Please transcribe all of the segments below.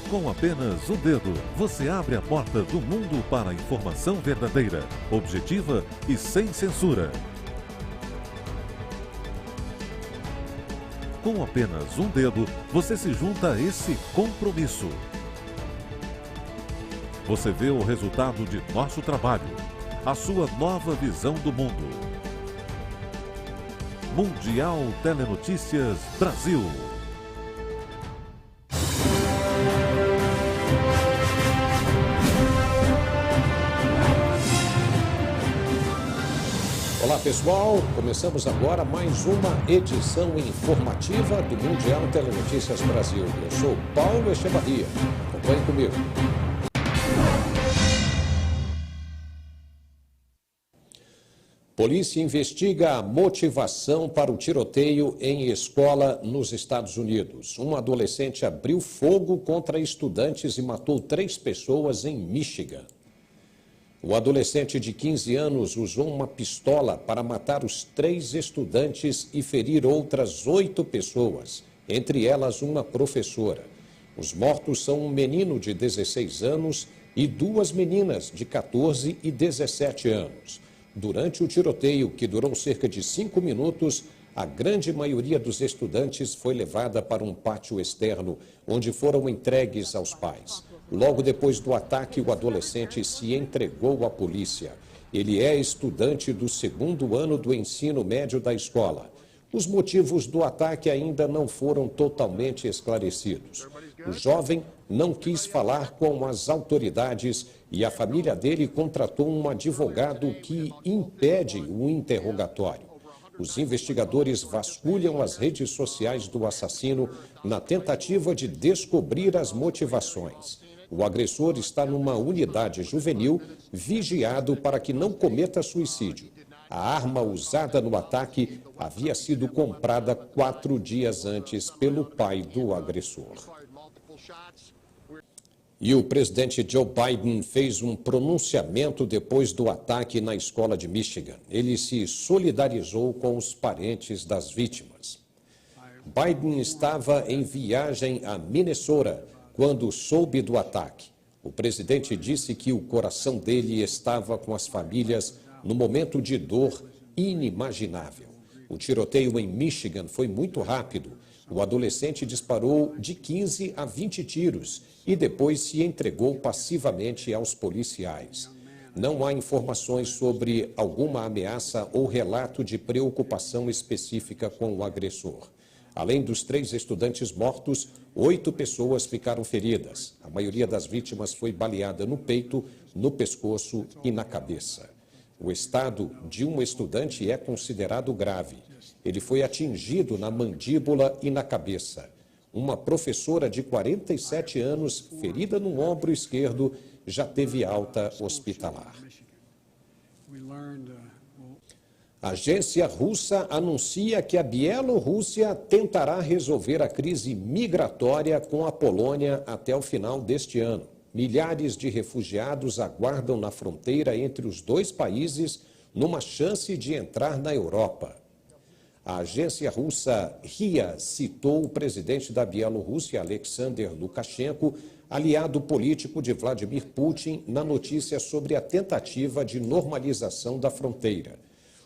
Com apenas um dedo, você abre a porta do mundo para a informação verdadeira, objetiva e sem censura. Com apenas um dedo, você se junta a esse compromisso. Você vê o resultado de nosso trabalho, a sua nova visão do mundo. Mundial Telenotícias Brasil. Olá pessoal, começamos agora mais uma edição informativa do Mundial Telenotícias Brasil. Eu sou Paulo Echevarria, acompanhe comigo. Polícia investiga a motivação para o tiroteio em escola nos Estados Unidos. Um adolescente abriu fogo contra estudantes e matou 3 pessoas em Michigan. O adolescente de 15 anos usou uma pistola para matar os 3 estudantes e ferir outras 8 pessoas, entre elas uma professora. Os mortos são um menino de 16 anos e 2 meninas de 14 e 17 anos. Durante o tiroteio, que durou cerca de 5 minutos, a grande maioria dos estudantes foi levada para um pátio externo, onde foram entregues aos pais. Logo depois do ataque, o adolescente se entregou à polícia. Ele é estudante do 2º ano do ensino médio da escola. Os motivos do ataque ainda não foram totalmente esclarecidos. O jovem não quis falar com as autoridades e a família dele contratou um advogado que impede o interrogatório. Os investigadores vasculham as redes sociais do assassino na tentativa de descobrir as motivações. O agressor está numa unidade juvenil vigiado para que não cometa suicídio. A arma usada no ataque havia sido comprada 4 dias antes pelo pai do agressor. E o presidente Joe Biden fez um pronunciamento depois do ataque na escola de Michigan. Ele se solidarizou com os parentes das vítimas. Biden estava em viagem a Minnesota quando soube do ataque. O presidente disse que o coração dele estava com as famílias no momento de dor inimaginável. O tiroteio em Michigan foi muito rápido. O adolescente disparou de 15 a 20 tiros e depois se entregou passivamente aos policiais. Não há informações sobre alguma ameaça ou relato de preocupação específica com o agressor. Além dos 3 estudantes mortos, 8 pessoas ficaram feridas. A maioria das vítimas foi baleada no peito, no pescoço e na cabeça. O estado de um estudante é considerado grave. Ele foi atingido na mandíbula e na cabeça. Uma professora de 47 anos, ferida no ombro esquerdo, já teve alta hospitalar. A agência russa anuncia que a Bielorrússia tentará resolver a crise migratória com a Polônia até o final deste ano. Milhares de refugiados aguardam na fronteira entre os 2 países numa chance de entrar na Europa. A agência russa RIA citou o presidente da Bielorrússia, Alexander Lukashenko, aliado político de Vladimir Putin, na notícia sobre a tentativa de normalização da fronteira.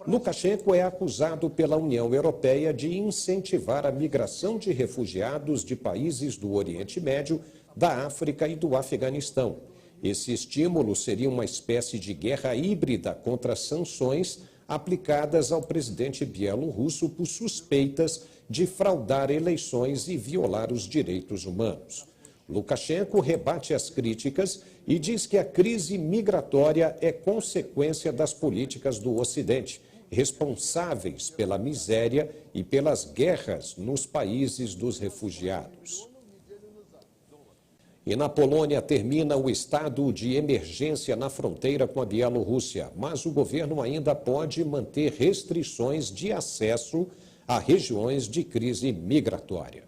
Lukashenko é acusado pela União Europeia de incentivar a migração de refugiados de países do Oriente Médio, da África e do Afeganistão. Esse estímulo seria uma espécie de guerra híbrida contra sanções aplicadas ao presidente bielorrusso por suspeitas de fraudar eleições e violar os direitos humanos. Lukashenko rebate as críticas e diz que a crise migratória é consequência das políticas do Ocidente, responsáveis pela miséria e pelas guerras nos países dos refugiados. E na Polônia termina o estado de emergência na fronteira com a Bielorrússia, mas o governo ainda pode manter restrições de acesso a regiões de crise migratória.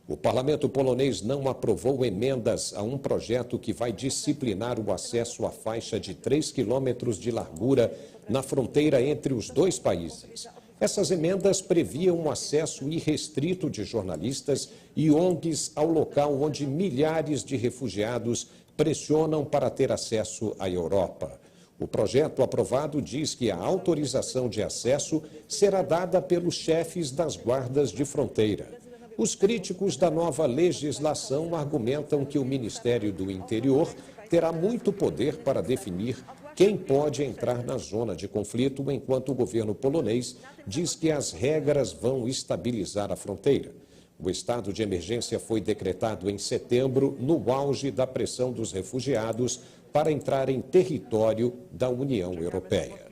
O parlamento polonês não aprovou emendas a um projeto que vai disciplinar o acesso à faixa de 3 quilômetros de largura na fronteira entre os 2 países. Essas emendas previam um acesso irrestrito de jornalistas e ONGs ao local onde milhares de refugiados pressionam para ter acesso à Europa. O projeto aprovado diz que a autorização de acesso será dada pelos chefes das guardas de fronteira. Os críticos da nova legislação argumentam que o Ministério do Interior terá muito poder para definir quem pode entrar na zona de conflito, enquanto o governo polonês diz que as regras vão estabilizar a fronteira. O estado de emergência foi decretado em setembro, no auge da pressão dos refugiados para entrar em território da União Europeia.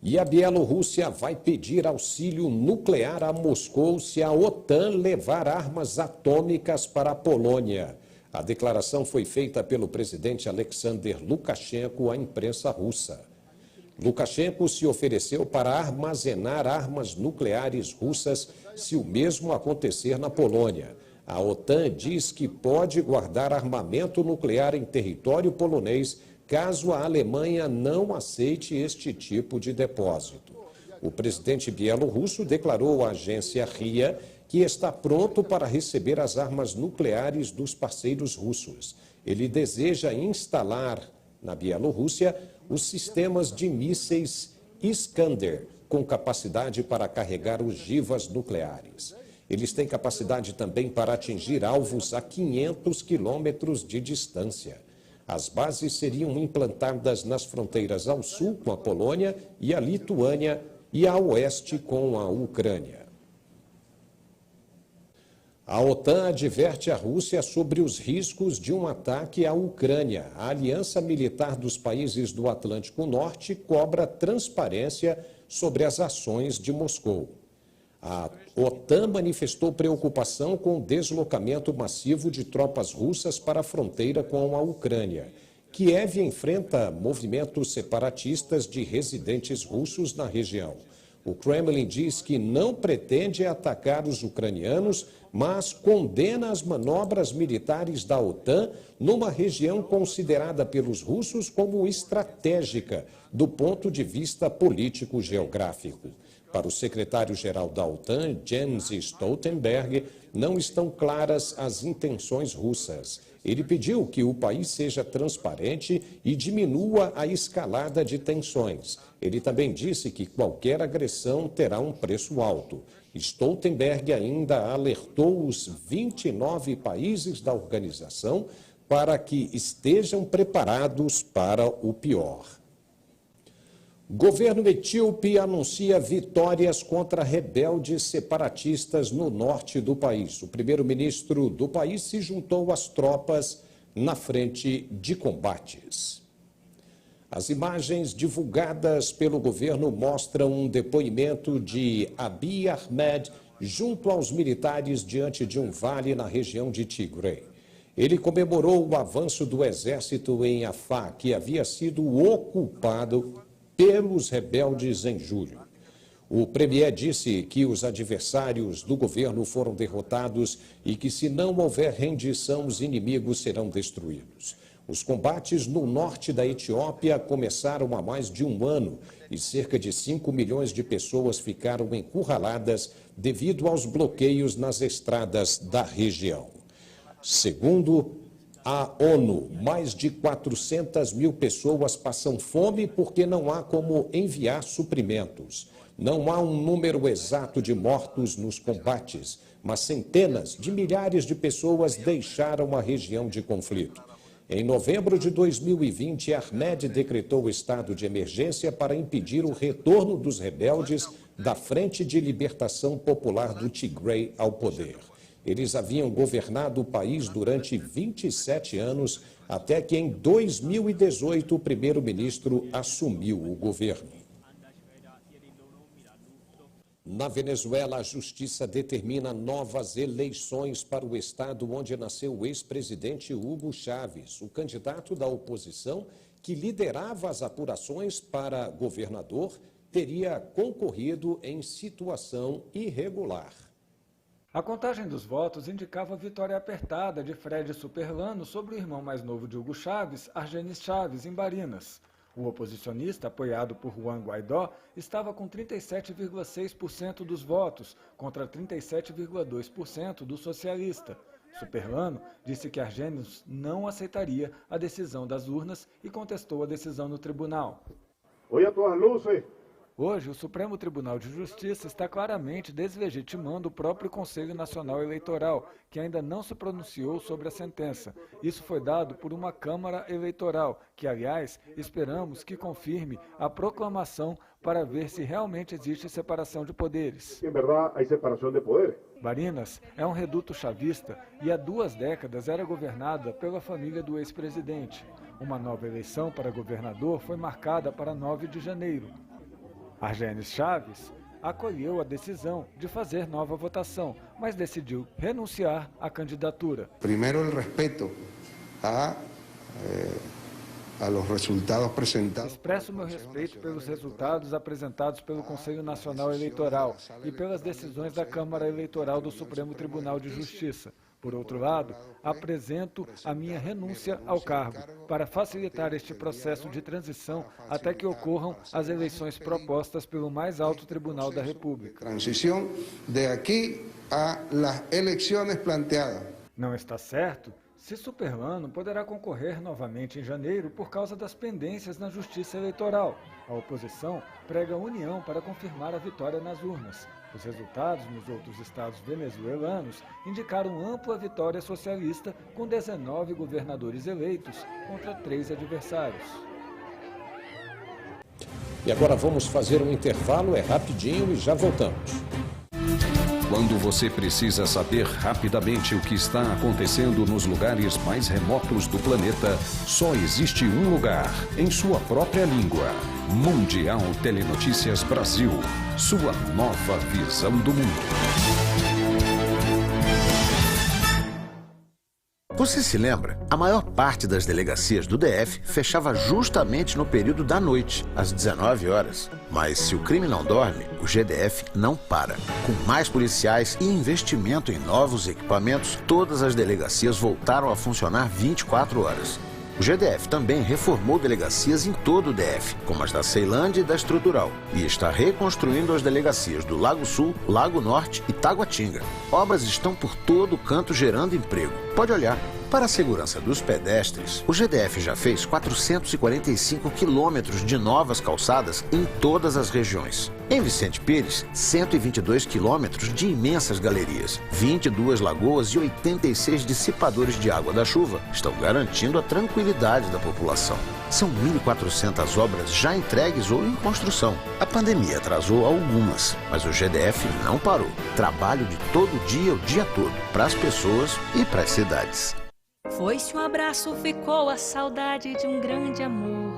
E a Bielorrússia vai pedir auxílio nuclear a Moscou se a OTAN levar armas atômicas para a Polônia. A declaração foi feita pelo presidente Alexander Lukashenko à imprensa russa. Lukashenko se ofereceu para armazenar armas nucleares russas se o mesmo acontecer na Polônia. A OTAN diz que pode guardar armamento nuclear em território polonês caso a Alemanha não aceite este tipo de depósito. O presidente bielorrusso declarou à agência RIA que está pronto para receber as armas nucleares dos parceiros russos. Ele deseja instalar na Bielorrússia os sistemas de mísseis Iskander, com capacidade para carregar ogivas nucleares. Eles têm capacidade também para atingir alvos a 500 quilômetros de distância. As bases seriam implantadas nas fronteiras ao sul com a Polônia e a Lituânia e a oeste com a Ucrânia. A OTAN adverte a Rússia sobre os riscos de um ataque à Ucrânia. A Aliança Militar dos Países do Atlântico Norte cobra transparência sobre as ações de Moscou. A OTAN manifestou preocupação com o deslocamento massivo de tropas russas para a fronteira com a Ucrânia. Kiev enfrenta movimentos separatistas de residentes russos na região. O Kremlin diz que não pretende atacar os ucranianos, mas condena as manobras militares da OTAN numa região considerada pelos russos como estratégica do ponto de vista político-geográfico. Para o secretário-geral da OTAN, Jens Stoltenberg, não estão claras as intenções russas. Ele pediu que o país seja transparente e diminua a escalada de tensões. Ele também disse que qualquer agressão terá um preço alto. Stoltenberg ainda alertou os 29 países da organização para que estejam preparados para o pior. Governo etíope anuncia vitórias contra rebeldes separatistas no norte do país. O primeiro-ministro do país se juntou às tropas na frente de combates. As imagens divulgadas pelo governo mostram um depoimento de Abiy Ahmed junto aos militares diante de um vale na região de Tigray. Ele comemorou o avanço do exército em Afá, que havia sido ocupado pelos rebeldes em julho. O premier disse que os adversários do governo foram derrotados e que, se não houver rendição, os inimigos serão destruídos. Os combates no norte da Etiópia começaram há mais de um ano e cerca de 5 milhões de pessoas ficaram encurraladas devido aos bloqueios nas estradas da região. Segundo a ONU, mais de 400 mil pessoas passam fome porque não há como enviar suprimentos. Não há um número exato de mortos nos combates, mas centenas de milhares de pessoas deixaram a região de conflito. Em novembro de 2020, Ahmed decretou o estado de emergência para impedir o retorno dos rebeldes da Frente de Libertação Popular do Tigray ao poder. Eles haviam governado o país durante 27 anos, até que em 2018 o primeiro-ministro assumiu o governo. Na Venezuela, a justiça determina novas eleições para o estado onde nasceu o ex-presidente Hugo Chávez, o candidato da oposição que liderava as apurações para governador, teria concorrido em situação irregular. A contagem dos votos indicava a vitória apertada de Fred Superlano sobre o irmão mais novo de Hugo Chávez, Argenis Chávez, em Barinas. O oposicionista, apoiado por Juan Guaidó, estava com 37,6% dos votos, contra 37,2% do socialista. Superlano disse que Argenis não aceitaria a decisão das urnas e contestou a decisão no tribunal. Hoje, o Supremo Tribunal de Justiça está claramente deslegitimando o próprio Conselho Nacional Eleitoral, que ainda não se pronunciou sobre a sentença. Isso foi dado por uma Câmara Eleitoral, que, aliás, esperamos que confirme a proclamação para ver se realmente existe separação de poderes. Em verdade, há separação de poderes. Barinas é um reduto chavista e há 2 décadas era governada pela família do ex-presidente. Uma nova eleição para governador foi marcada para 9 de janeiro. Argenis Chaves acolheu a decisão de fazer nova votação, mas decidiu renunciar à candidatura. Primeiro, o respeito a los resultados apresentados. Expresso meu respeito pelos resultados apresentados pelo Conselho Nacional Eleitoral e pelas decisões da Câmara Eleitoral do Supremo Tribunal de Justiça. Por outro lado, apresento a minha renúncia ao cargo para facilitar este processo de transição até que ocorram as eleições propostas pelo mais alto Tribunal da República. Transição de aqui a las eleições planteadas. Não está certo se Superlano poderá concorrer novamente em janeiro por causa das pendências na Justiça Eleitoral. A oposição prega a união para confirmar a vitória nas urnas. Os resultados nos outros estados venezuelanos indicaram ampla vitória socialista, com 19 governadores eleitos contra 3 adversários. E agora vamos fazer um intervalo, é rapidinho e já voltamos. Quando você precisa saber rapidamente o que está acontecendo nos lugares mais remotos do planeta, só existe um lugar, em sua própria língua. Mundial Telenotícias Brasil. Sua nova visão do mundo. Você se lembra? A maior parte das delegacias do DF fechava justamente no período da noite, às 19 horas. Mas se o crime não dorme, o GDF não para. Com mais policiais e investimento em novos equipamentos, todas as delegacias voltaram a funcionar 24 horas. O GDF também reformou delegacias em todo o DF, como as da Ceilândia e da Estrutural, e está reconstruindo as delegacias do Lago Sul, Lago Norte e Taguatinga. Obras estão por todo o canto gerando emprego. Pode olhar. Para a segurança dos pedestres, o GDF já fez 445 quilômetros de novas calçadas em todas as regiões. Em Vicente Pires, 122 quilômetros de imensas galerias, 22 lagoas e 86 dissipadores de água da chuva estão garantindo a tranquilidade da população. São 1.400 obras já entregues ou em construção. A pandemia atrasou algumas, mas o GDF não parou. Trabalho de todo dia, o dia todo, para as pessoas e para as cidades. Foi-se um abraço, ficou a saudade de um grande amor.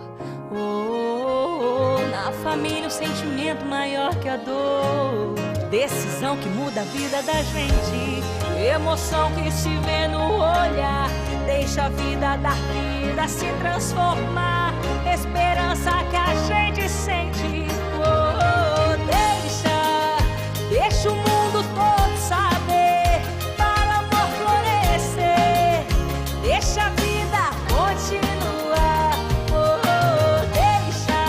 Oh, oh, oh, na família o sentimento maior que a dor. Decisão que muda a vida da gente. Emoção que se vê no olhar. Deixa a vida dar vida, se transformar. Esperança que a gente sente. Oh, oh, deixa o mundo todo saber. Para o amor florescer. Deixa a vida continuar. Oh, oh, deixa.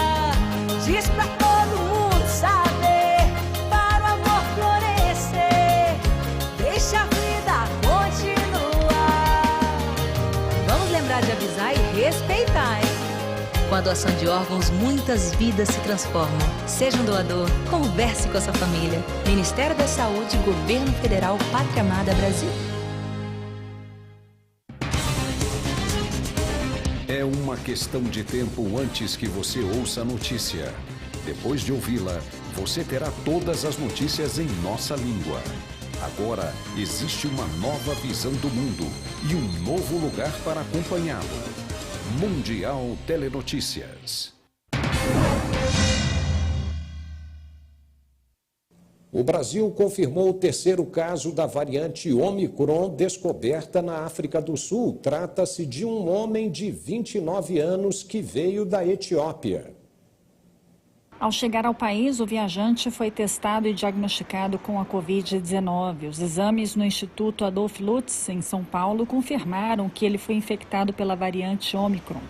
Diz pra todo mundo saber. Para o amor florescer. Deixa a vida continuar. Vamos lembrar de avisar e respeitar, hein? Com a doação de órgãos, muitas vidas se transformam. Seja um doador, converse com a sua família. Ministério da Saúde, Governo Federal, Pátria Amada Brasil. É uma questão de tempo antes que você ouça a notícia. Depois de ouvi-la, você terá todas as notícias em nossa língua. Agora, existe uma nova visão do mundo e um novo lugar para acompanhá-lo. Mundial Telenotícias. O Brasil confirmou o 3º caso da variante Omicron descoberta na África do Sul. Trata-se de um homem de 29 anos que veio da Etiópia. Ao chegar ao país, o viajante foi testado e diagnosticado com a Covid-19. Os exames no Instituto Adolf Lutz, em São Paulo, confirmaram que ele foi infectado pela variante Omicron.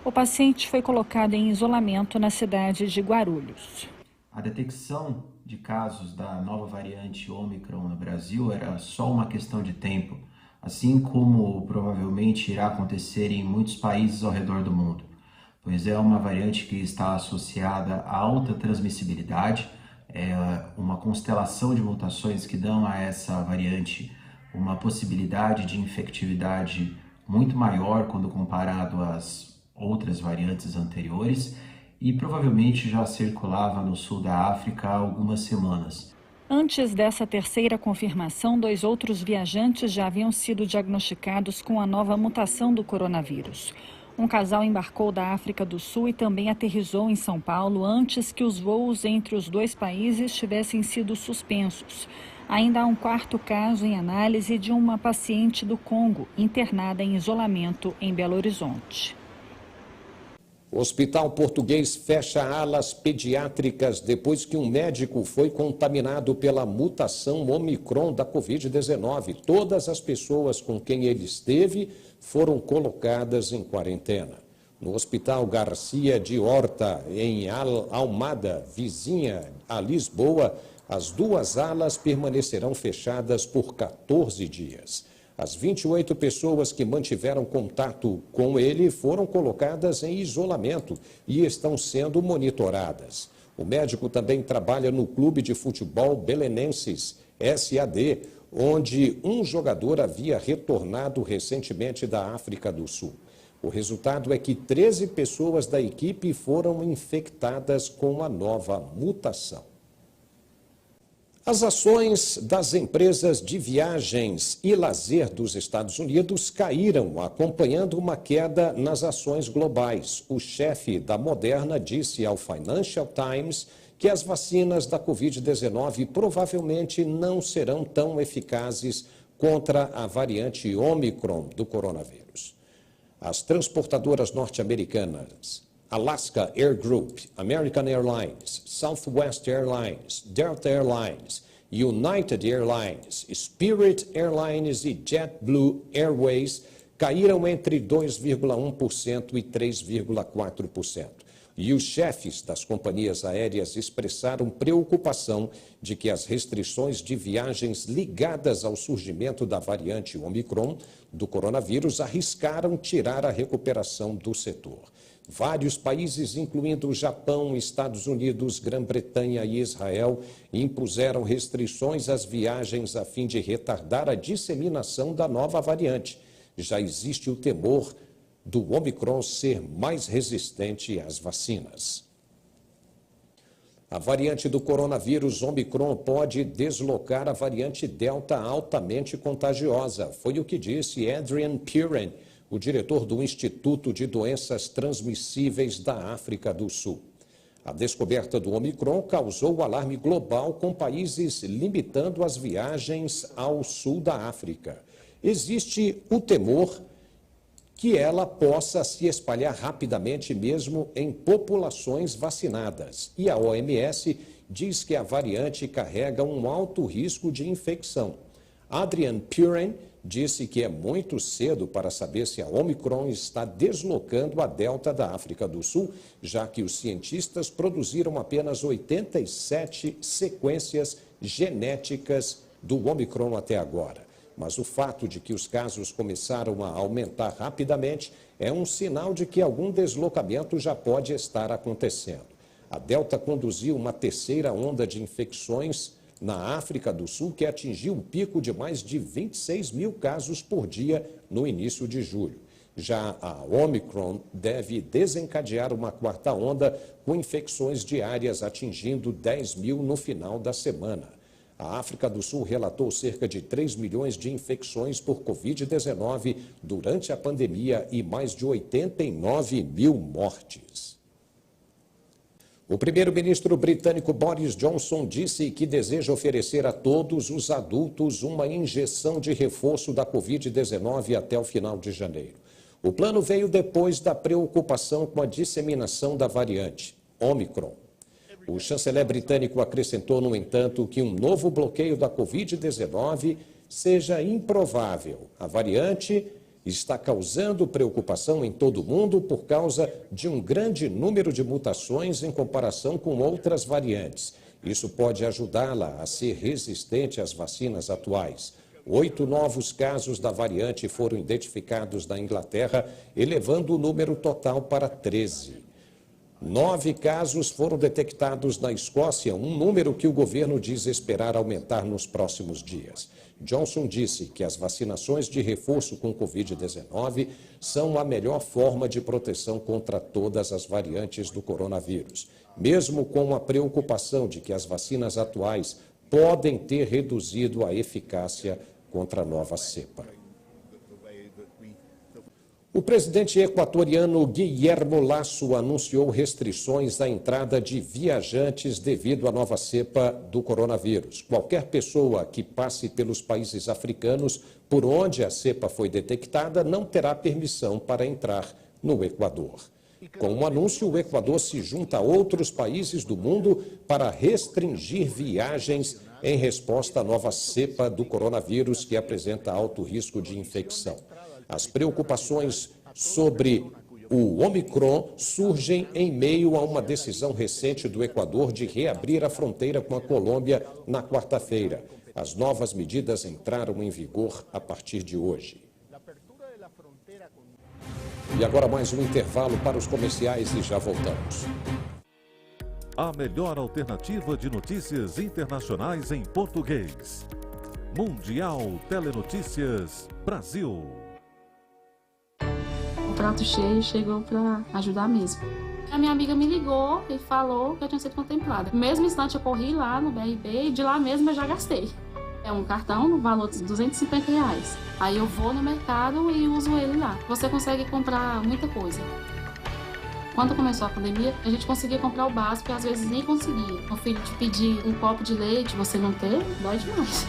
O paciente foi colocado em isolamento na cidade de Guarulhos. A detecção de casos da nova variante Ômicron no Brasil era só uma questão de tempo, assim como provavelmente irá acontecer em muitos países ao redor do mundo, pois é uma variante que está associada a alta transmissibilidade, é uma constelação de mutações que dão a essa variante uma possibilidade de infectividade muito maior quando comparado às outras variantes anteriores, e provavelmente já circulava no sul da África há algumas semanas. Antes dessa terceira confirmação, 2 outros viajantes já haviam sido diagnosticados com a nova mutação do coronavírus. Um casal embarcou da África do Sul e também aterrissou em São Paulo antes que os voos entre os 2 países tivessem sido suspensos. Ainda há um 4º caso em análise de uma paciente do Congo, internada em isolamento em Belo Horizonte. O Hospital Português fecha alas pediátricas depois que um médico foi contaminado pela mutação Omicron da Covid-19. Todas as pessoas com quem ele esteve foram colocadas em quarentena. No Hospital Garcia de Horta, em Almada, vizinha a Lisboa, as 2 alas permanecerão fechadas por 14 dias. As 28 pessoas que mantiveram contato com ele foram colocadas em isolamento e estão sendo monitoradas. O médico também trabalha no Clube de Futebol Belenenses, SAD, onde um jogador havia retornado recentemente da África do Sul. O resultado é que 13 pessoas da equipe foram infectadas com a nova mutação. As ações das empresas de viagens e lazer dos Estados Unidos caíram, acompanhando uma queda nas ações globais. O chefe da Moderna disse ao Financial Times que as vacinas da Covid-19 provavelmente não serão tão eficazes contra a variante Omicron do coronavírus. As transportadoras norte-americanas Alaska Air Group, American Airlines, Southwest Airlines, Delta Airlines, United Airlines, Spirit Airlines e JetBlue Airways caíram entre 2,1% e 3,4%. E os chefes das companhias aéreas expressaram preocupação de que as restrições de viagens ligadas ao surgimento da variante Omicron do coronavírus arriscaram tirar a recuperação do setor. Vários países, incluindo o Japão, Estados Unidos, Grã-Bretanha e Israel, impuseram restrições às viagens a fim de retardar a disseminação da nova variante. Já existe o temor do Omicron ser mais resistente às vacinas. A variante do coronavírus Omicron pode deslocar a variante Delta altamente contagiosa. Foi o que disse Adrian Puren, o diretor do Instituto de Doenças Transmissíveis da África do Sul. A descoberta do Omicron causou alarme global, com países limitando as viagens ao sul da África. Existe o temor que ela possa se espalhar rapidamente mesmo em populações vacinadas. E a OMS diz que a variante carrega um alto risco de infecção. Adrian Puren disse que é muito cedo para saber se a Omicron está deslocando a Delta da África do Sul, já que os cientistas produziram apenas 87 sequências genéticas do Omicron até agora. Mas o fato de que os casos começaram a aumentar rapidamente é um sinal de que algum deslocamento já pode estar acontecendo. A Delta conduziu uma terceira onda de infecções na África do Sul, que atingiu um pico de mais de 26 mil casos por dia no início de julho. Já a Omicron deve desencadear uma 4ª onda, com infecções diárias atingindo 10 mil no final da semana. A África do Sul relatou cerca de 3 milhões de infecções por Covid-19 durante a pandemia e mais de 89 mil mortes. O primeiro-ministro britânico Boris Johnson disse que deseja oferecer a todos os adultos uma injeção de reforço da Covid-19 até o final de janeiro. O plano veio depois da preocupação com a disseminação da variante Omicron. O chanceler britânico acrescentou, no entanto, que um novo bloqueio da Covid-19 seja improvável. A variante está causando preocupação em todo o mundo por causa de um grande número de mutações em comparação com outras variantes. Isso pode ajudá-la a ser resistente às vacinas atuais. 8 novos casos da variante foram identificados na Inglaterra, elevando o número total para 13. 9 casos foram detectados na Escócia, um número que o governo diz esperar aumentar nos próximos dias. Johnson disse que as vacinações de reforço com Covid-19 são a melhor forma de proteção contra todas as variantes do coronavírus, mesmo com a preocupação de que as vacinas atuais podem ter reduzido a eficácia contra a nova cepa. O presidente equatoriano Guillermo Lasso anunciou restrições à entrada de viajantes devido à nova cepa do coronavírus. Qualquer pessoa que passe pelos países africanos por onde a cepa foi detectada não terá permissão para entrar no Equador. Com o anúncio, o Equador se junta a outros países do mundo para restringir viagens em resposta à nova cepa do coronavírus que apresenta alto risco de infecção. As preocupações sobre o Omicron surgem em meio a uma decisão recente do Equador de reabrir a fronteira com a Colômbia na quarta-feira. As novas medidas entraram em vigor a partir de hoje. E agora mais um intervalo para os comerciais e já voltamos. A melhor alternativa de notícias internacionais em português. Mundial Telenotícias Brasil. O prato cheio chegou para ajudar mesmo. A minha amiga me ligou e falou que eu tinha sido contemplada. No mesmo instante eu corri lá no BRB e de lá mesmo eu já gastei. É um cartão no valor de R$250. Aí eu vou no mercado e uso ele lá. Você consegue comprar muita coisa. Quando começou a pandemia, a gente conseguia comprar o básico e às vezes nem conseguia. O filho te pedir um copo de leite, você não ter, dói demais.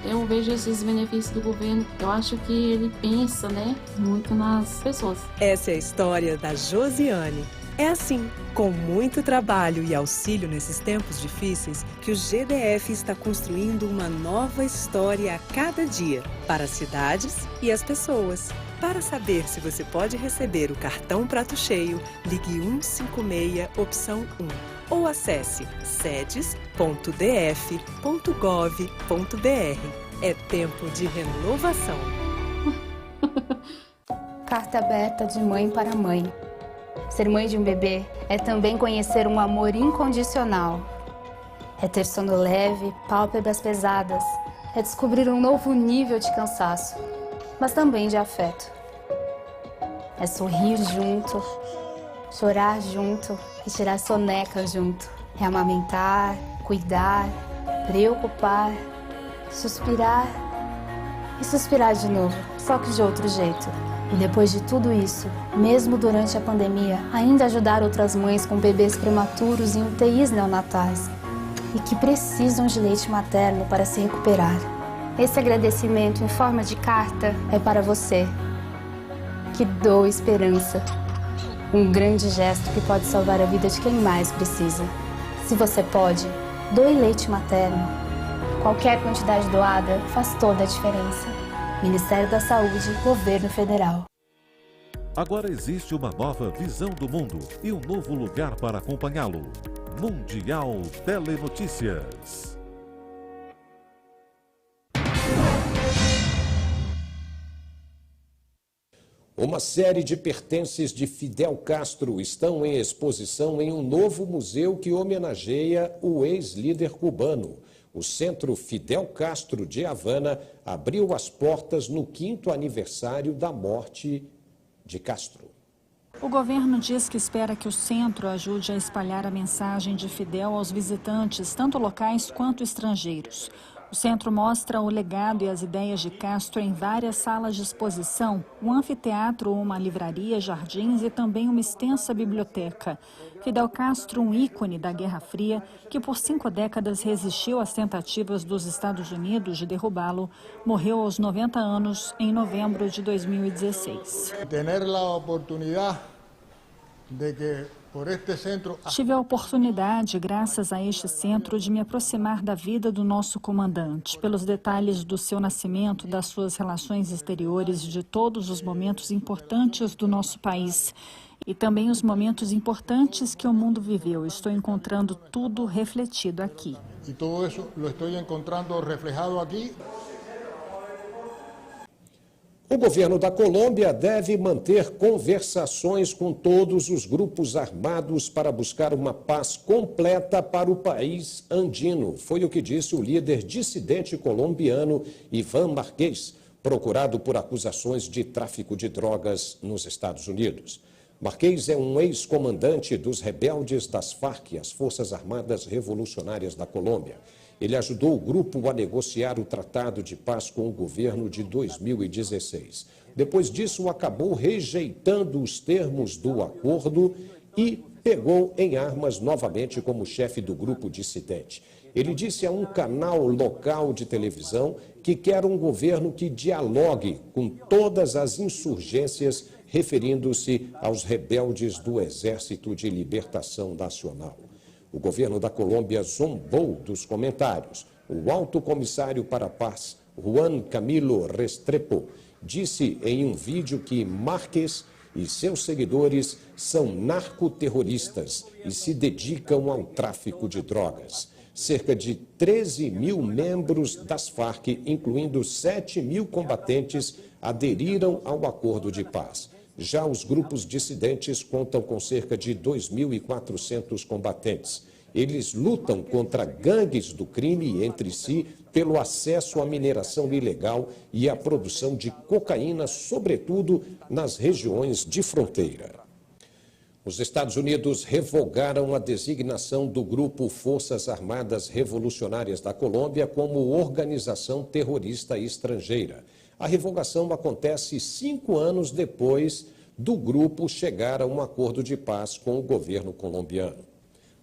Eu vejo esses benefícios do governo, eu acho que ele pensa, muito nas pessoas. Essa é a história da Josiane. É assim, com muito trabalho e auxílio nesses tempos difíceis, que o GDF está construindo uma nova história a cada dia, para as cidades e as pessoas. Para saber se você pode receber o cartão Prato Cheio, ligue 156, opção 1. Ou acesse sedes.df.gov.br. É tempo de renovação. Carta aberta de mãe para mãe. Ser mãe de um bebê é também conhecer um amor incondicional. É ter sono leve, pálpebras pesadas. É descobrir um novo nível de cansaço, mas também de afeto. É sorrir junto, chorar junto e tirar soneca junto. É amamentar, cuidar, preocupar, suspirar e suspirar de novo, só que de outro jeito. E depois de tudo isso, mesmo durante a pandemia, ainda ajudar outras mães com bebês prematuros em UTIs neonatais e que precisam de leite materno para se recuperar. Esse agradecimento em forma de carta é para você, que doa esperança. Um grande gesto que pode salvar a vida de quem mais precisa. Se você pode, doe leite materno. Qualquer quantidade doada faz toda a diferença. Ministério da Saúde, Governo Federal. Agora existe uma nova visão do mundo e um novo lugar para acompanhá-lo. Mundial Telenotícias. Uma série de pertences de Fidel Castro estão em exposição em um novo museu que homenageia o ex-líder cubano. O Centro Fidel Castro de Havana abriu as portas no 5º aniversário da morte de Castro. O governo diz que espera que o centro ajude a espalhar a mensagem de Fidel aos visitantes, tanto locais quanto estrangeiros. O centro mostra o legado e as ideias de Castro em várias salas de exposição, um anfiteatro, uma livraria, jardins e também uma extensa biblioteca. Fidel Castro, um ícone da Guerra Fria, que por 5 décadas resistiu às tentativas dos Estados Unidos de derrubá-lo, morreu aos 90 anos em novembro de 2016. Ter a oportunidade de que Tive a oportunidade, graças a este centro, de me aproximar da vida do nosso comandante, pelos detalhes do seu nascimento, das suas relações exteriores, de todos os momentos importantes do nosso país e também os momentos importantes que o mundo viveu. Estou encontrando tudo refletido aqui. E tudo isso lo estou encontrando reflejado aqui. O governo da Colômbia deve manter conversações com todos os grupos armados para buscar uma paz completa para o país andino. Foi o que disse o líder dissidente colombiano Iván Márquez, procurado por acusações de tráfico de drogas nos Estados Unidos. Márquez é um ex-comandante dos rebeldes das FARC, as Forças Armadas Revolucionárias da Colômbia. Ele ajudou o grupo a negociar o Tratado de Paz com o governo de 2016. Depois disso, acabou rejeitando os termos do acordo e pegou em armas novamente como chefe do grupo dissidente. Ele disse a um canal local de televisão que quer um governo que dialogue com todas as insurgências, referindo-se aos rebeldes do Exército de Libertação Nacional. O governo da Colômbia zombou dos comentários. O alto comissário para a paz, Juan Camilo Restrepo, disse em um vídeo que Márquez e seus seguidores são narcoterroristas e se dedicam ao tráfico de drogas. Cerca de 13 mil membros das FARC, incluindo 7 mil combatentes, aderiram ao acordo de paz. Já os grupos dissidentes contam com cerca de 2.400 combatentes. Eles lutam contra gangues do crime entre si pelo acesso à mineração ilegal e à produção de cocaína, sobretudo nas regiões de fronteira. Os Estados Unidos revogaram a designação do grupo Forças Armadas Revolucionárias da Colômbia como organização terrorista estrangeira. A revogação acontece 5 anos depois do grupo chegar a um acordo de paz com o governo colombiano.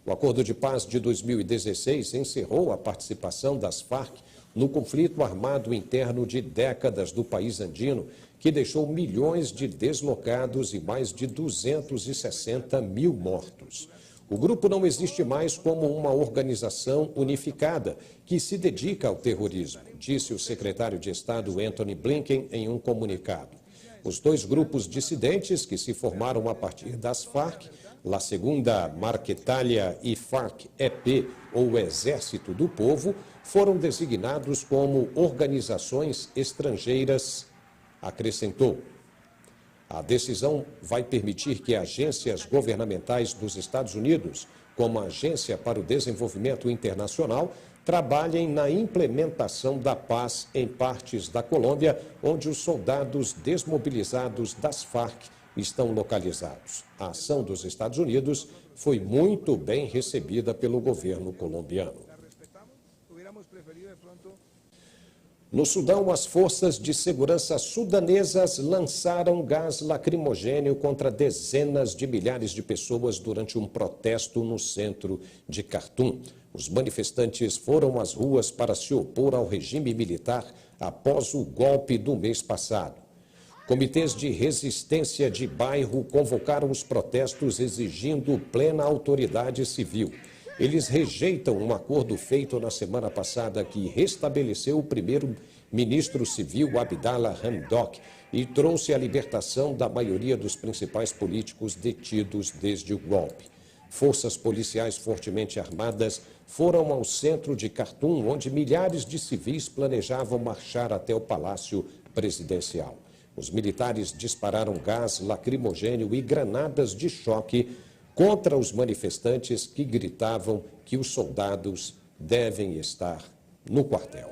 O acordo de paz de 2016 encerrou a participação das FARC no conflito armado interno de décadas do país andino, que deixou milhões de deslocados e mais de 260 mil mortos. O grupo não existe mais como uma organização unificada que se dedica ao terrorismo, disse o secretário de Estado Antony Blinken em um comunicado. Os dois grupos dissidentes que se formaram a partir das FARC, La Segunda Marquetalia e FARC-EP, ou Exército do Povo, foram designados como organizações estrangeiras, acrescentou. A decisão vai permitir que agências governamentais dos Estados Unidos, como a Agência para o Desenvolvimento Internacional, trabalhem na implementação da paz em partes da Colômbia, onde os soldados desmobilizados das FARC estão localizados. A ação dos Estados Unidos foi muito bem recebida pelo governo colombiano. No Sudão, as forças de segurança sudanesas lançaram gás lacrimogênio contra dezenas de milhares de pessoas durante um protesto no centro de Khartoum. Os manifestantes foram às ruas para se opor ao regime militar após o golpe do mês passado. Comitês de resistência de bairro convocaram os protestos exigindo plena autoridade civil. Eles rejeitam um acordo feito na semana passada que restabeleceu o primeiro-ministro civil Abdallah Hamdok e trouxe a libertação da maioria dos principais políticos detidos desde o golpe. Forças policiais fortemente armadas foram ao centro de Khartoum, onde milhares de civis planejavam marchar até o palácio presidencial. Os militares dispararam gás lacrimogênio e granadas de choque contra os manifestantes que gritavam que os soldados devem estar no quartel.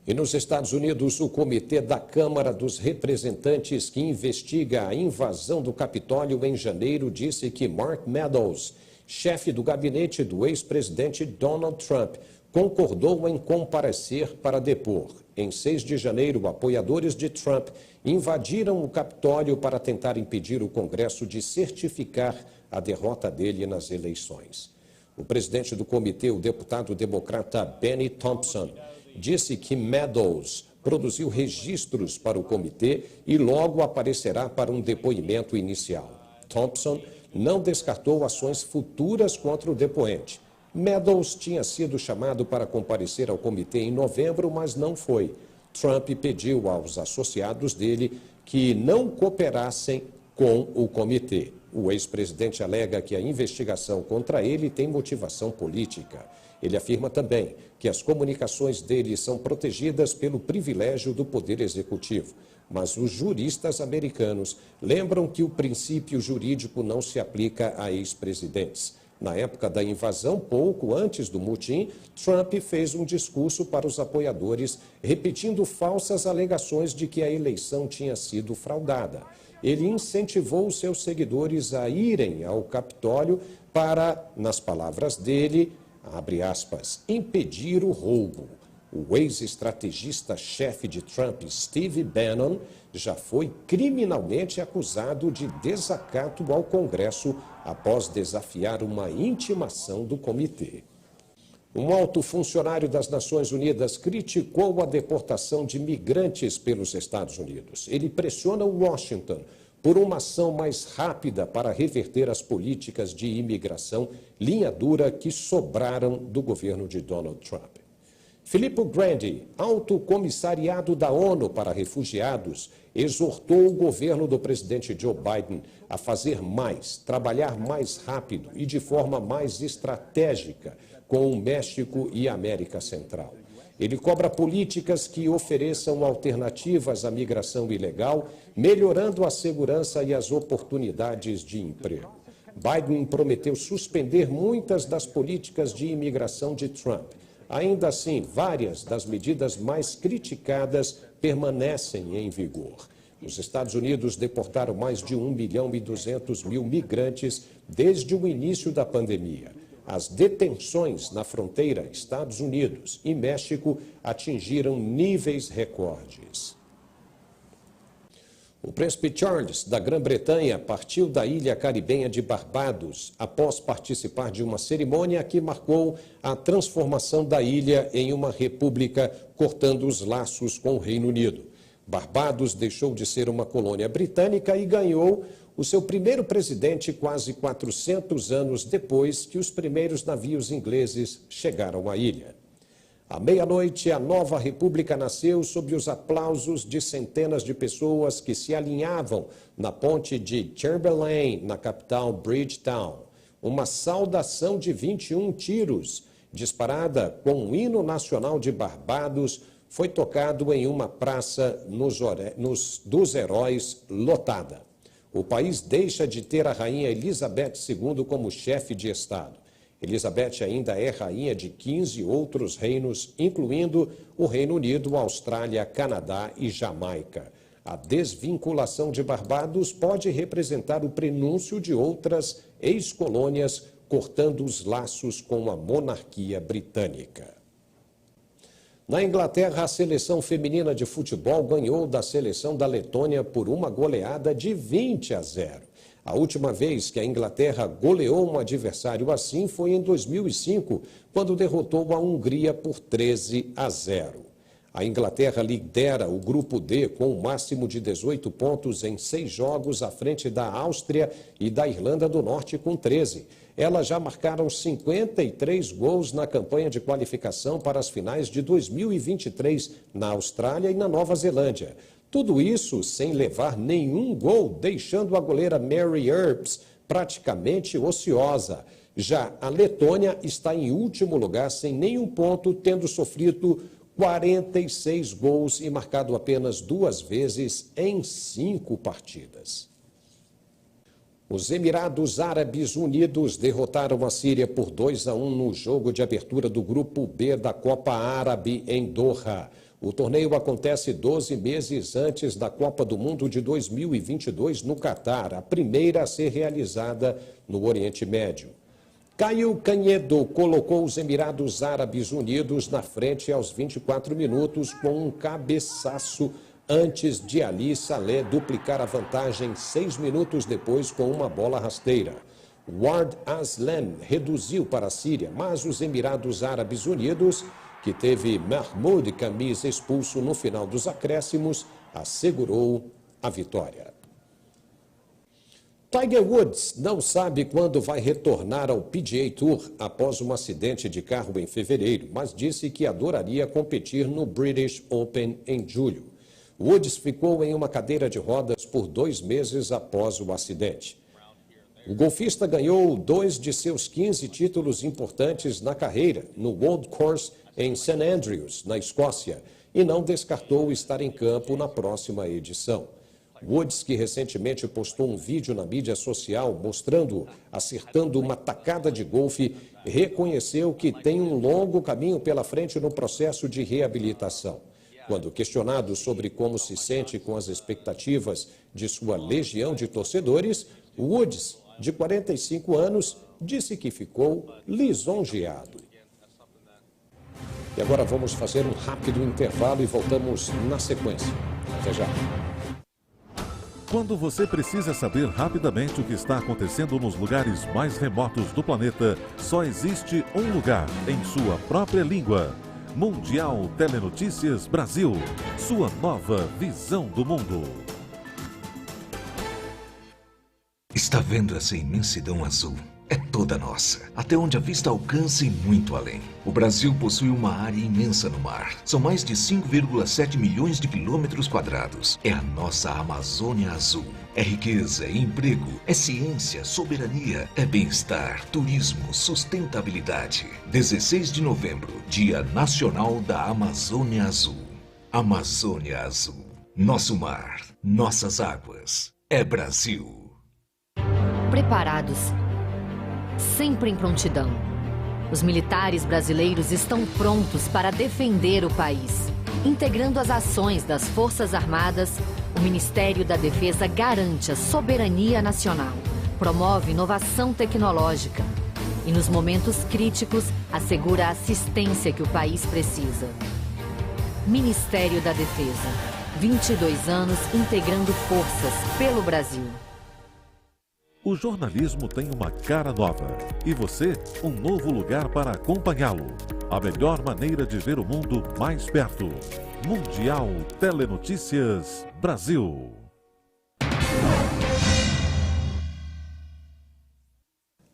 E nos Estados Unidos, o Comitê da Câmara dos Representantes que investiga a invasão do Capitólio em janeiro disse que Mark Meadows, chefe do gabinete do ex-presidente Donald Trump, concordou em comparecer para depor. Em 6 de janeiro, apoiadores de Trump invadiram o Capitólio para tentar impedir o Congresso de certificar a derrota dele nas eleições. O presidente do comitê, o deputado democrata Benny Thompson, disse que Meadows produziu registros para o comitê e logo aparecerá para um depoimento inicial. Thompson não descartou ações futuras contra o depoente. Meadows tinha sido chamado para comparecer ao comitê em novembro, mas não foi. Trump pediu aos associados dele que não cooperassem com o comitê. O ex-presidente alega que a investigação contra ele tem motivação política. Ele afirma também que as comunicações dele são protegidas pelo privilégio do poder executivo. Mas os juristas americanos lembram que o princípio jurídico não se aplica a ex-presidentes. Na época da invasão, pouco antes do motim, Trump fez um discurso para os apoiadores, repetindo falsas alegações de que a eleição tinha sido fraudada. Ele incentivou seus seguidores a irem ao Capitólio para, nas palavras dele, abre aspas, impedir o roubo. O ex-estrategista-chefe de Trump, Steve Bannon, já foi criminalmente acusado de desacato ao Congresso após desafiar uma intimação do comitê. Um alto funcionário das Nações Unidas criticou a deportação de migrantes pelos Estados Unidos. Ele pressiona Washington por uma ação mais rápida para reverter as políticas de imigração linha dura que sobraram do governo de Donald Trump. Filippo Grandi, alto comissariado da ONU para refugiados, exortou o governo do presidente Joe Biden a fazer mais, trabalhar mais rápido e de forma mais estratégica com o México e a América Central. Ele cobra políticas que ofereçam alternativas à migração ilegal, melhorando a segurança e as oportunidades de emprego. Biden prometeu suspender muitas das políticas de imigração de Trump. Ainda assim, várias das medidas mais criticadas permanecem em vigor. Os Estados Unidos deportaram mais de 1.200.000 migrantes desde o início da pandemia. As detenções na fronteira Estados Unidos e México atingiram níveis recordes. O príncipe Charles, da Grã-Bretanha, partiu da ilha caribenha de Barbados após participar de uma cerimônia que marcou a transformação da ilha em uma república, cortando os laços com o Reino Unido. Barbados deixou de ser uma colônia britânica e ganhou o seu primeiro presidente quase 400 anos depois que os primeiros navios ingleses chegaram à ilha. À meia-noite, a nova república nasceu sob os aplausos de centenas de pessoas que se alinhavam na ponte de Chamberlain, na capital Bridgetown. Uma saudação de 21 tiros, disparada com o hino nacional de Barbados, foi tocado em uma praça dos Heróis lotada. O país deixa de ter a rainha Elizabeth II como chefe de Estado. Elizabeth ainda é rainha de 15 outros reinos, incluindo o Reino Unido, Austrália, Canadá e Jamaica. A desvinculação de Barbados pode representar o prenúncio de outras ex-colônias, cortando os laços com a monarquia britânica. Na Inglaterra, a seleção feminina de futebol ganhou da seleção da Letônia por uma goleada de 20-0. A última vez que a Inglaterra goleou um adversário assim foi em 2005, quando derrotou a Hungria por 13-0. A Inglaterra lidera o grupo D com um máximo de 18 pontos em 6 jogos à frente da Áustria e da Irlanda do Norte com 13. Elas já marcaram 53 gols na campanha de qualificação para as finais de 2023 na Austrália e na Nova Zelândia. Tudo isso sem levar nenhum gol, deixando a goleira Mary Earps praticamente ociosa. Já a Letônia está em último lugar sem nenhum ponto, tendo sofrido 46 gols e marcado apenas 2 vezes em 5 partidas. Os Emirados Árabes Unidos derrotaram a Síria por 2-1 no jogo de abertura do Grupo B da Copa Árabe em Doha. O torneio acontece 12 meses antes da Copa do Mundo de 2022 no Catar, a primeira a ser realizada no Oriente Médio. Caio Canhedo colocou os Emirados Árabes Unidos na frente aos 24 minutos com um cabeçaço antes de Ali Saleh duplicar a vantagem 6 minutos depois com uma bola rasteira. Ward Aslan reduziu para a Síria, mas os Emirados Árabes Unidos que teve Mahmoud Khamis expulso no final dos acréscimos, assegurou a vitória. Tiger Woods não sabe quando vai retornar ao PGA Tour após um acidente de carro em fevereiro, mas disse que adoraria competir no British Open em julho. Woods ficou em uma cadeira de rodas por 2 meses após o acidente. O golfista ganhou 2 de seus 15 títulos importantes na carreira no World Course em St. Andrews, na Escócia, e não descartou estar em campo na próxima edição. Woods, que recentemente postou um vídeo na mídia social mostrando-o acertando uma tacada de golfe, reconheceu que tem um longo caminho pela frente no processo de reabilitação. Quando questionado sobre como se sente com as expectativas de sua legião de torcedores, Woods, de 45 anos, disse que ficou lisonjeado. E agora vamos fazer um rápido intervalo e voltamos na sequência. Até já. Quando você precisa saber rapidamente o que está acontecendo nos lugares mais remotos do planeta, só existe um lugar em sua própria língua. Mundial Telenotícias Brasil. Sua nova visão do mundo. Está vendo essa imensidão azul? É toda nossa, até onde a vista alcança e muito além. O Brasil possui uma área imensa no mar. São mais de 5,7 milhões de quilômetros quadrados. É a nossa Amazônia Azul. É riqueza, é emprego, é ciência, soberania, é bem-estar, turismo, sustentabilidade. 16 de novembro, Dia Nacional da Amazônia Azul. Amazônia Azul. Nosso mar, nossas águas. É Brasil. Preparados. Sempre em prontidão. Os militares brasileiros estão prontos para defender o país. Integrando as ações das Forças Armadas, o Ministério da Defesa garante a soberania nacional, promove inovação tecnológica e, nos momentos críticos, assegura a assistência que o país precisa. Ministério da Defesa. 22 anos integrando forças pelo Brasil. O jornalismo tem uma cara nova e você, um novo lugar para acompanhá-lo. A melhor maneira de ver o mundo mais perto. Mundial Telenotícias Brasil.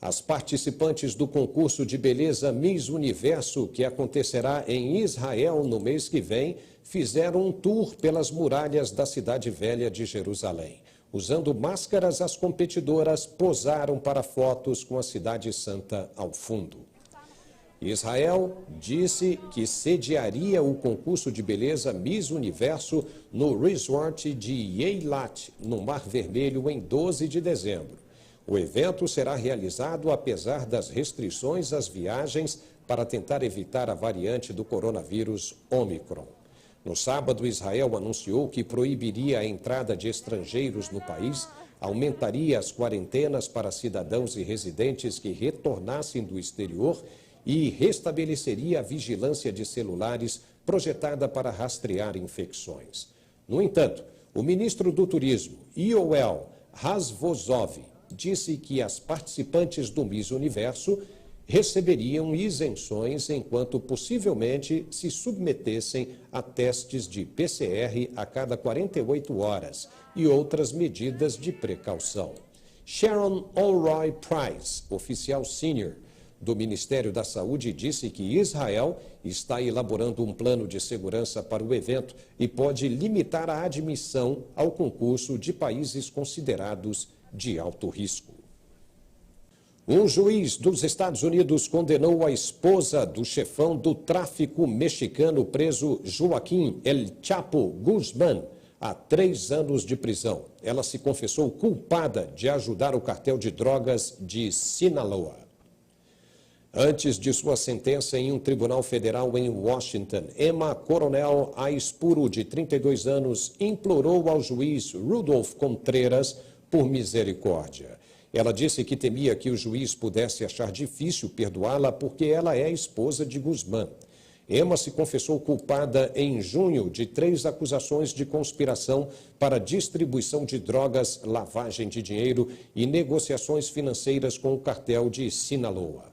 As participantes do concurso de beleza Miss Universo, que acontecerá em Israel no mês que vem, fizeram um tour pelas muralhas da Cidade Velha de Jerusalém. Usando máscaras, as competidoras posaram para fotos com a Cidade Santa ao fundo. Israel disse que sediaria o concurso de beleza Miss Universo no resort de Eilat, no Mar Vermelho, em 12 de dezembro. O evento será realizado apesar das restrições às viagens para tentar evitar a variante do coronavírus Omicron. No sábado, Israel anunciou que proibiria a entrada de estrangeiros no país, aumentaria as quarentenas para cidadãos e residentes que retornassem do exterior e restabeleceria a vigilância de celulares projetada para rastrear infecções. No entanto, o ministro do Turismo, Yoel Razvozov, disse que as participantes do Miss Universo receberiam isenções enquanto possivelmente se submetessem a testes de PCR a cada 48 horas e outras medidas de precaução. Sharon Olroy Price, oficial sênior do Ministério da Saúde, disse que Israel está elaborando um plano de segurança para o evento e pode limitar a admissão ao concurso de países considerados de alto risco. Um juiz dos Estados Unidos condenou a esposa do chefão do tráfico mexicano preso Joaquim El Chapo Guzmán a 3 anos de prisão. Ela se confessou culpada de ajudar o cartel de drogas de Sinaloa. Antes de sua sentença em um tribunal federal em Washington, Emma Coronel Aispuro, de 32 anos, implorou ao juiz Rudolph Contreras por misericórdia. Ela disse que temia que o juiz pudesse achar difícil perdoá-la porque ela é a esposa de Guzmán. Emma se confessou culpada em junho de 3 acusações de conspiração para distribuição de drogas, lavagem de dinheiro e negociações financeiras com o cartel de Sinaloa.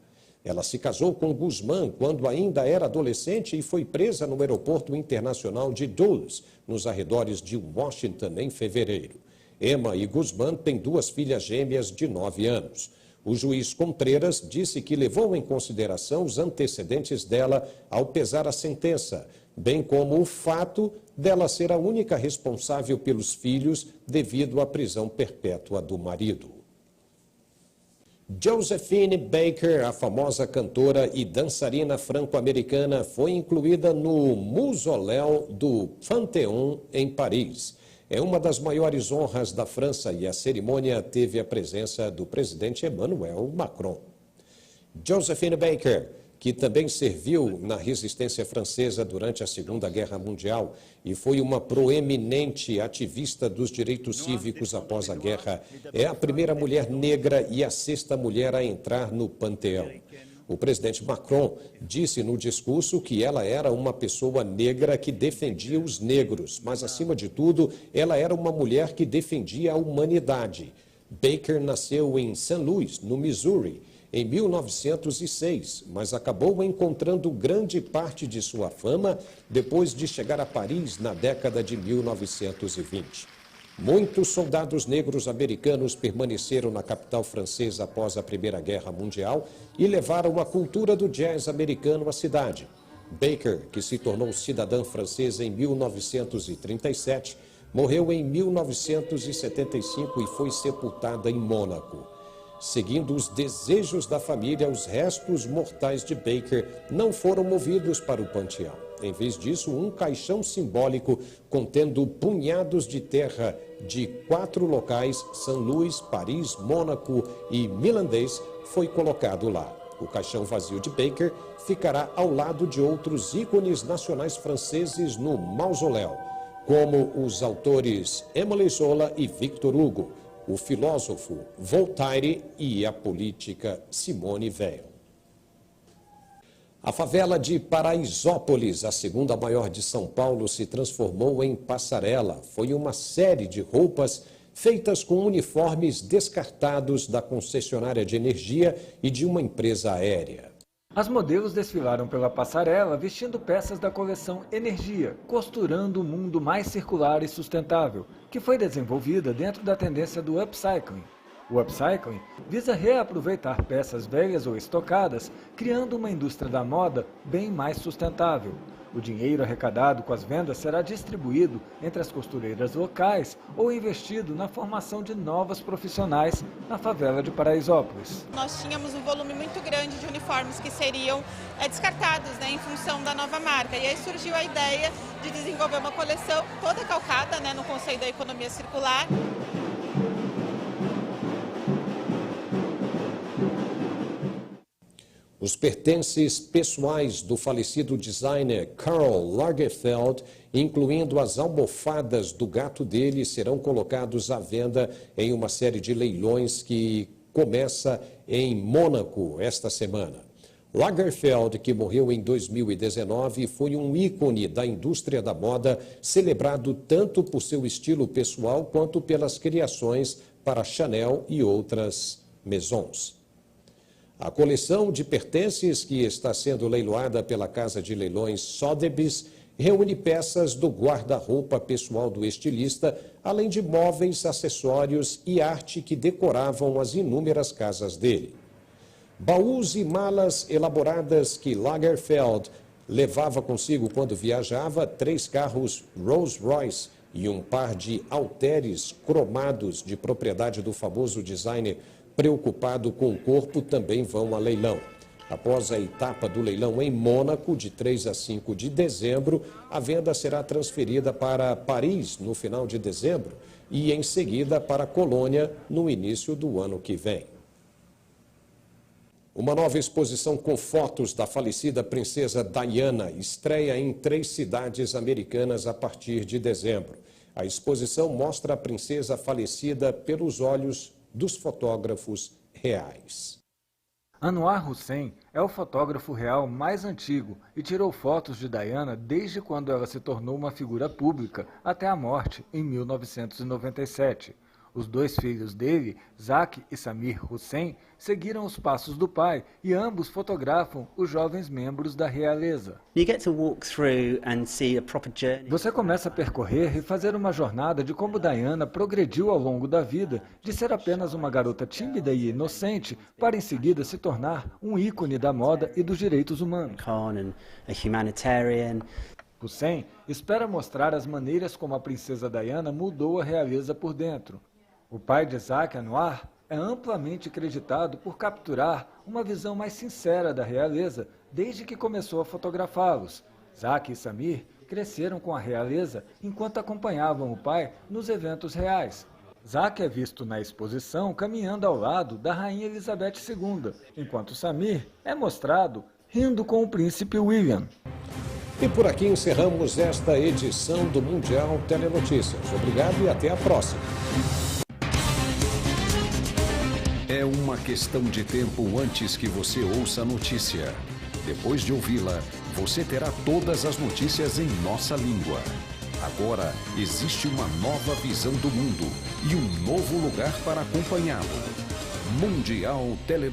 Ela se casou com Guzmán quando ainda era adolescente e foi presa no aeroporto internacional de Dulles, nos arredores de Washington, em fevereiro. Emma e Guzmán têm 2 filhas gêmeas de 9 anos. O juiz Contreras disse que levou em consideração os antecedentes dela ao pesar a sentença, bem como o fato dela ser a única responsável pelos filhos devido à prisão perpétua do marido. Josephine Baker, a famosa cantora e dançarina franco-americana, foi incluída no mausoléu do Panthéon, em Paris. É uma das maiores honras da França e a cerimônia teve a presença do presidente Emmanuel Macron. Josephine Baker, que também serviu na resistência francesa durante a Segunda Guerra Mundial e foi uma proeminente ativista dos direitos cívicos após a guerra, é a primeira mulher negra e a 6ª mulher a entrar no Panteão. O presidente Macron disse no discurso que ela era uma pessoa negra que defendia os negros, mas, acima de tudo, ela era uma mulher que defendia a humanidade. Baker nasceu em St. Louis, no Missouri, em 1906, mas acabou encontrando grande parte de sua fama depois de chegar a Paris na década de 1920. Muitos soldados negros americanos permaneceram na capital francesa após a Primeira Guerra Mundial e levaram a cultura do jazz americano à cidade. Baker, que se tornou cidadã francesa em 1937, morreu em 1975 e foi sepultada em Mônaco. Seguindo os desejos da família, os restos mortais de Baker não foram movidos para o panteão. Em vez disso, um caixão simbólico contendo punhados de terra de 4 locais, São Luís, Paris, Mônaco e Milanês, foi colocado lá. O caixão vazio de Baker ficará ao lado de outros ícones nacionais franceses no mausoléu, como os autores Émile Zola e Victor Hugo, o filósofo Voltaire e a política Simone Weil. A favela de Paraisópolis, a 2ª maior de São Paulo, se transformou em passarela. Foi uma série de roupas feitas com uniformes descartados da concessionária de energia e de uma empresa aérea. As modelos desfilaram pela passarela vestindo peças da coleção Energia, costurando o mundo mais circular e sustentável, que foi desenvolvida dentro da tendência do upcycling. O upcycling visa reaproveitar peças velhas ou estocadas, criando uma indústria da moda bem mais sustentável. O dinheiro arrecadado com as vendas será distribuído entre as costureiras locais ou investido na formação de novas profissionais na favela de Paraisópolis. Nós tínhamos um volume muito grande de uniformes que seriam descartados, em função da nova marca. E aí surgiu a ideia de desenvolver uma coleção toda calcada, no conceito da economia circular. Os pertences pessoais do falecido designer Karl Lagerfeld, incluindo as almofadas do gato dele, serão colocados à venda em uma série de leilões que começa em Mônaco esta semana. Lagerfeld, que morreu em 2019, foi um ícone da indústria da moda, celebrado tanto por seu estilo pessoal quanto pelas criações para Chanel e outras maisons. A coleção de pertences que está sendo leiloada pela casa de leilões Sotheby's reúne peças do guarda-roupa pessoal do estilista, além de móveis, acessórios e arte que decoravam as inúmeras casas dele. Baús e malas elaboradas que Lagerfeld levava consigo quando viajava, 3 carros Rolls-Royce e um par de halteres cromados de propriedade do famoso designer preocupado com o corpo também vão a leilão. Após a etapa do leilão em Mônaco, de 3 a 5 de dezembro, a venda será transferida para Paris no final de dezembro e, em seguida, para Colônia no início do ano que vem. Uma nova exposição com fotos da falecida princesa Diana estreia em 3 cidades americanas a partir de dezembro. A exposição mostra a princesa falecida pelos olhos dos fotógrafos reais. Anwar Hussein é o fotógrafo real mais antigo e tirou fotos de Diana desde quando ela se tornou uma figura pública até a morte em 1997. Os 2 filhos dele, Zaki e Samir Hussein, seguiram os passos do pai e ambos fotografam os jovens membros da realeza. Você começa a percorrer e fazer uma jornada de como Diana progrediu ao longo da vida, de ser apenas uma garota tímida e inocente, para em seguida se tornar um ícone da moda e dos direitos humanos. Hussein espera mostrar as maneiras como a princesa Diana mudou a realeza por dentro. O pai de Zaki Anwar é amplamente creditado por capturar uma visão mais sincera da realeza desde que começou a fotografá-los. Zaki e Samir cresceram com a realeza enquanto acompanhavam o pai nos eventos reais. Zaki é visto na exposição caminhando ao lado da rainha Elizabeth II, enquanto Samir é mostrado rindo com o príncipe William. E por aqui encerramos esta edição do Mundial Telenotícias. Obrigado e até a próxima. É uma questão de tempo antes que você ouça a notícia. Depois de ouvi-la, você terá todas as notícias em nossa língua. Agora, existe uma nova visão do mundo e um novo lugar para acompanhá-lo. Mundial Telenotícias.